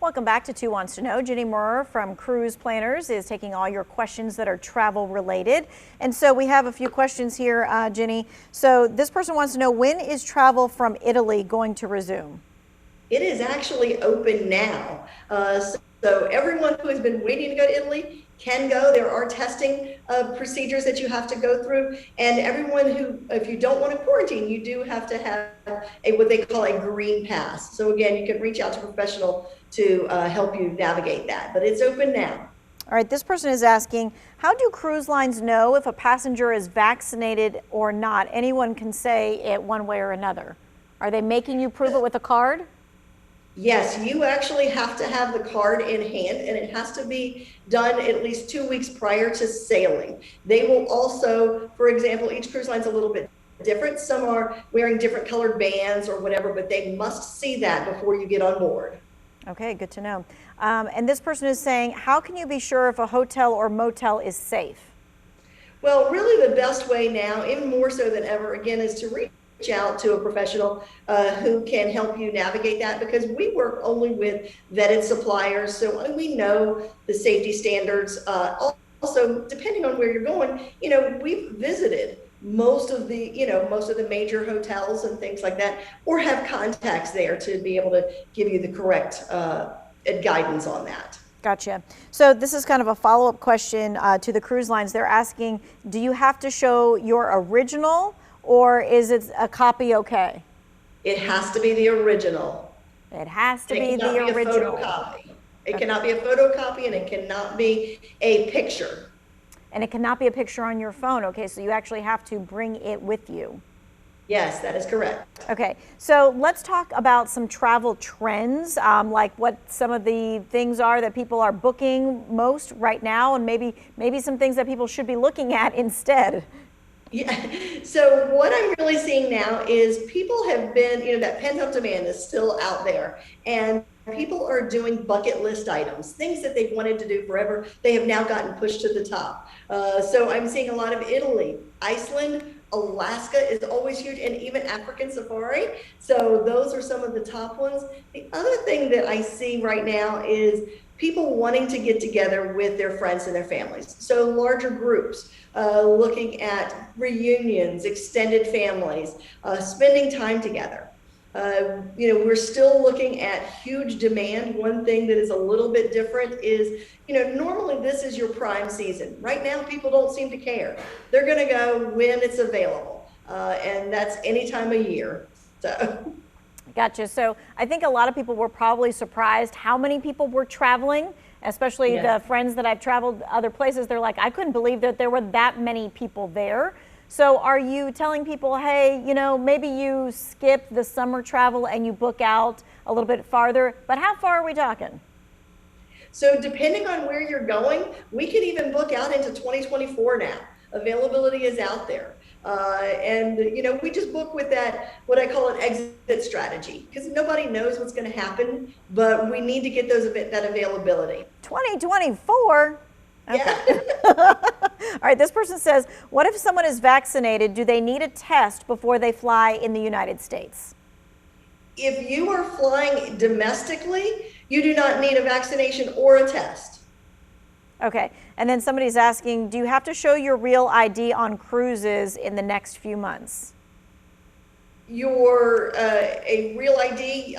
Welcome back to Two Wants to Know. Ginny Maurer from Cruise Planners is taking all your questions that are travel related. And so we have a few questions here, Ginny. So this person wants to know, when is travel from Italy going to resume? It is actually open now. So everyone who has been waiting to go to Italy can go. There are testing procedures that you have to go through. And everyone who, if you don't want to quarantine, you do have to have what they call a green pass. So again, you can reach out to a professional to help you navigate that. But it's open now. All right, this person is asking, how do cruise lines know if a passenger is vaccinated or not? Anyone can say it one way or another. Are they making you prove it with a card? Yes, you actually have to have the card in hand, and it has to be done at least 2 weeks prior to sailing. They will also, for example, each cruise line's a little bit different. Some are wearing different colored bands or whatever, but they must see that before you get on board. Okay, good to know. And this person is saying, how can you be sure if a hotel or motel is safe? Well, really the best way now, even more so than ever, again, is to reach out to a professional who can help you navigate that, because we work only with vetted suppliers, so we know the safety standards. Also, depending on where you're going, we've visited most of the major hotels and things like that, or have contacts there to be able to give you the correct guidance on that. Gotcha. So this is kind of a follow-up question to the cruise lines. They're asking, do you have to show your original, or is it a copy okay? It has to be the original. It has to be the original. It cannot be a photocopy, and it cannot be a picture. And it cannot be a picture on your phone. Okay, so you actually have to bring it with you. Yes, that is correct. Okay, so let's talk about some travel trends, like what some of the things are that people are booking most right now, and maybe some things that people should be looking at instead. Yeah. So what I'm really seeing now is people have been, that pent-up demand is still out there, and people are doing bucket list items, things that they've wanted to do forever. They have now gotten pushed to the top. So I'm seeing a lot of Italy, Iceland, Alaska is always huge, and even African safari. So those are some of the top ones. The other thing that I see right now is people wanting to get together with their friends and their families. So larger groups, looking at reunions, extended families, spending time together. We're still looking at huge demand. One thing that is a little bit different is, normally this is your prime season. Right now, people don't seem to care. They're going to go when it's available, and that's any time of year. So. Gotcha. So I think a lot of people were probably surprised how many people were traveling, especially the friends that I've traveled other places. They're like, I couldn't believe that there were that many people there. So are you telling people, hey, maybe you skip the summer travel and you book out a little bit farther, but how far are we talking? So depending on where you're going, we can even book out into 2024 now. Availability is out there. And we just book with that, what I call an exit strategy, because nobody knows what's going to happen, but we need to get that availability. 2024? Okay. Yeah. All right, this person says, what if someone is vaccinated? Do they need a test before they fly in the United States? If you are flying domestically, you do not need a vaccination or a test. Okay, and then somebody's asking, do you have to show your real ID on cruises in the next few months? A real ID,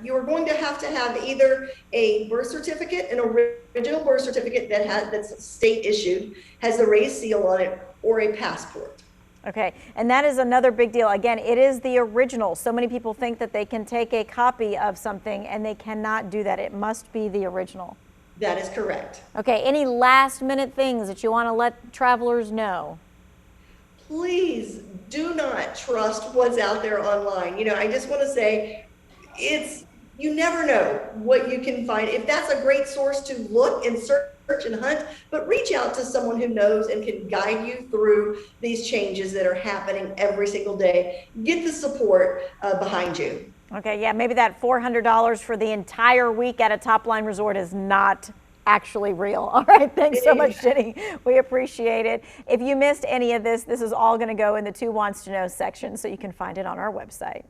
you're going to have either a birth certificate, an original birth certificate that's state issued, has the raised seal on it, or a passport. Okay, and that is another big deal. Again, it is the original. So many people think that they can take a copy of something, and they cannot do that. It must be the original. That is correct. Okay, any last minute things that you want to let travelers know? Please do not trust what's out there online. I just want to say, you never know what you can find. If that's a great source to look and search and hunt, but reach out to someone who knows and can guide you through these changes that are happening every single day. Get the support behind you. Okay, yeah, maybe that $400 for the entire week at a top-line resort is not actually real. All right, thanks so much, Ginny. We appreciate it. If you missed any of this, this is all going to go in the Two Wants to Know section, so you can find it on our website.